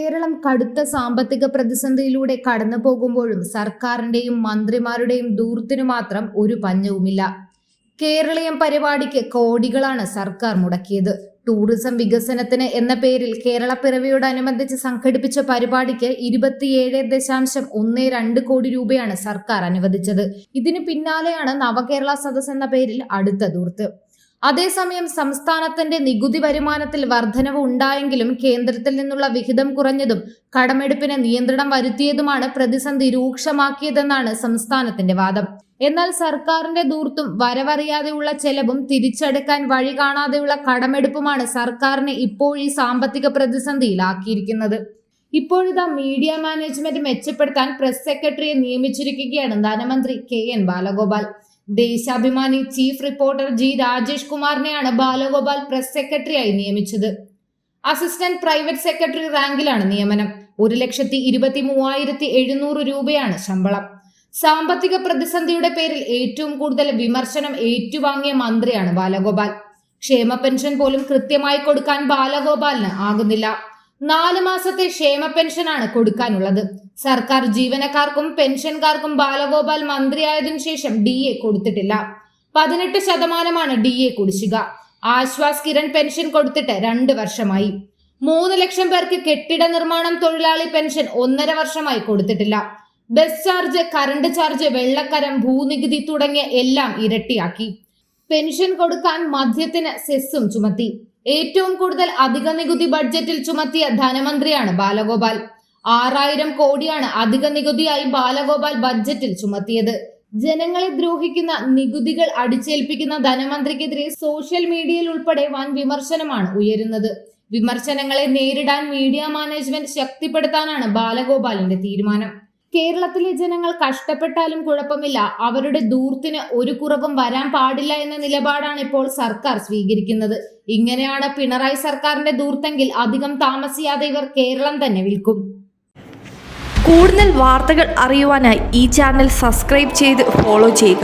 കേരളം കടുത്ത സാമ്പത്തിക പ്രതിസന്ധിയിലൂടെ കടന്നു പോകുമ്പോഴും സർക്കാരിന്റെയും മന്ത്രിമാരുടെയും ധൂർത്തിനു മാത്രം ഒരു പഞ്ഞവുമില്ല. കേരളീയം പരിപാടിക്ക് കോടികളാണ് സർക്കാർ മുടക്കിയത്. ടൂറിസം വികസനത്തിന് എന്ന പേരിൽ കേരളപ്പിറവിയോടനുബന്ധിച്ച് സംഘടിപ്പിച്ച പരിപാടിക്ക് 27.12 കോടി രൂപയാണ് സർക്കാർ അനുവദിച്ചത്. ഇതിന് പിന്നാലെയാണ് നവകേരള സദസ് എന്ന പേരിൽ അടുത്ത ധൂർത്ത്. അതേസമയം സംസ്ഥാനത്തിന്റെ നികുതി വരുമാനത്തിൽ വർധനവ് ഉണ്ടായെങ്കിലും കേന്ദ്രത്തിൽ നിന്നുള്ള വിഹിതം കുറഞ്ഞതും കടമെടുപ്പിന് നിയന്ത്രണം വരുത്തിയതുമാണ് പ്രതിസന്ധി രൂക്ഷമാക്കിയതെന്നാണ് സംസ്ഥാനത്തിന്റെ വാദം. എന്നാൽ സർക്കാരിന്റെ ധൂർത്തും വരവറിയാതെയുള്ള ചെലവും തിരിച്ചടക്കാൻ വഴി കാണാതെയുള്ള കടമെടുപ്പുമാണ് സർക്കാരിനെ ഇപ്പോൾ ഈ സാമ്പത്തിക പ്രതിസന്ധിയിലാക്കിയിരിക്കുന്നത്. ഇപ്പോഴിതാ മീഡിയ മാനേജ്മെന്റ് മെച്ചപ്പെടുത്താൻ പ്രസ് സെക്രട്ടറിയെ നിയമിച്ചിരിക്കുകയാണ് ധനമന്ത്രി KN Balagopal. Deshabhimani chief reporter G Rajesh കുമാറിനെയാണ് ബാലഗോപാൽ പ്രസ് സെക്രട്ടറിയായി നിയമിച്ചത്. അസിസ്റ്റന്റ് പ്രൈവറ്റ് സെക്രട്ടറി റാങ്കിലാണ് നിയമനം. 1,23,700 രൂപയാണ് ശമ്പളം. സാമ്പത്തിക പ്രതിസന്ധിയുടെ പേരിൽ ഏറ്റവും കൂടുതൽ വിമർശനം ഏറ്റുവാങ്ങിയ മന്ത്രിയാണ് ബാലഗോപാൽ. ക്ഷേമ പെൻഷൻ പോലും കൃത്യമായി കൊടുക്കാൻ ബാലഗോപാലിന് ആകുന്നില്ല. 4 മാസത്തെ ക്ഷേമ പെൻഷനാണ് കൊടുക്കാനുള്ളത്. സർക്കാർ ജീവനക്കാർക്കും പെൻഷൻകാർക്കും ബാലഗോപാൽ മന്ത്രിയായതിനു ശേഷം DA കൊടുത്തിട്ടില്ല. 18% DA കുടിശ്ശിക. ആശ്വാസ് കിരൺ പെൻഷൻ കൊടുത്തിട്ട് 2 വർഷമായി. 3 ലക്ഷം പേർക്ക് കെട്ടിട നിർമ്മാണം തൊഴിലാളി പെൻഷൻ 1.5 വർഷമായി കൊടുത്തിട്ടില്ല. ബസ് ചാർജ്, കറണ്ട് ചാർജ്, വെള്ളക്കരം, ഭൂനികുതി തുടങ്ങിയ എല്ലാം ഇരട്ടിയാക്കി. പെൻഷൻ കൊടുക്കാൻ മദ്യത്തിന് സെസ്സും ചുമത്തി. ഏറ്റവും കൂടുതൽ അധിക നികുതി ബഡ്ജറ്റിൽ ചുമത്തിയ ധനമന്ത്രിയാണ് ബാലഗോപാൽ. 6000 കോടിയാണ് അധിക നികുതിയായി ബാലഗോപാൽ ബഡ്ജറ്റിൽ ചുമത്തിയത്. ജനങ്ങളെ ദ്രോഹിക്കുന്ന നികുതികൾ അടിച്ചേൽപ്പിക്കുന്ന ധനമന്ത്രിക്കെതിരെ സോഷ്യൽ മീഡിയയിൽ ഉൾപ്പെടെ വൻ വിമർശനമാണ് ഉയരുന്നത്. വിമർശനങ്ങളെ നേരിടാൻ മീഡിയ മാനേജ്മെന്റ് ശക്തിപ്പെടുത്താനാണ് ബാലഗോപാലിന്റെ തീരുമാനം. കേരളത്തിലെ ജനങ്ങൾ കഷ്ടപ്പെട്ടാലും കുഴപ്പമില്ല, അവരുടെ ധൂർത്തിന് ഒരു കുറവും വരാൻ പാടില്ല എന്ന നിലപാടാണ് ഇപ്പോൾ സർക്കാർ സ്വീകരിക്കുന്നത്. ഇങ്ങനെയാണ് പിണറായി സർക്കാരിന്റെ ധൂർത്തെങ്കിൽ അധികം താമസിയാതെ ഇവർ കേരളം തന്നെ വിൽക്കും. കൂടുതൽ വാർത്തകൾ അറിയുവാനായി ഈ ചാനൽ സബ്സ്ക്രൈബ് ചെയ്ത് ഫോളോ ചെയ്യുക.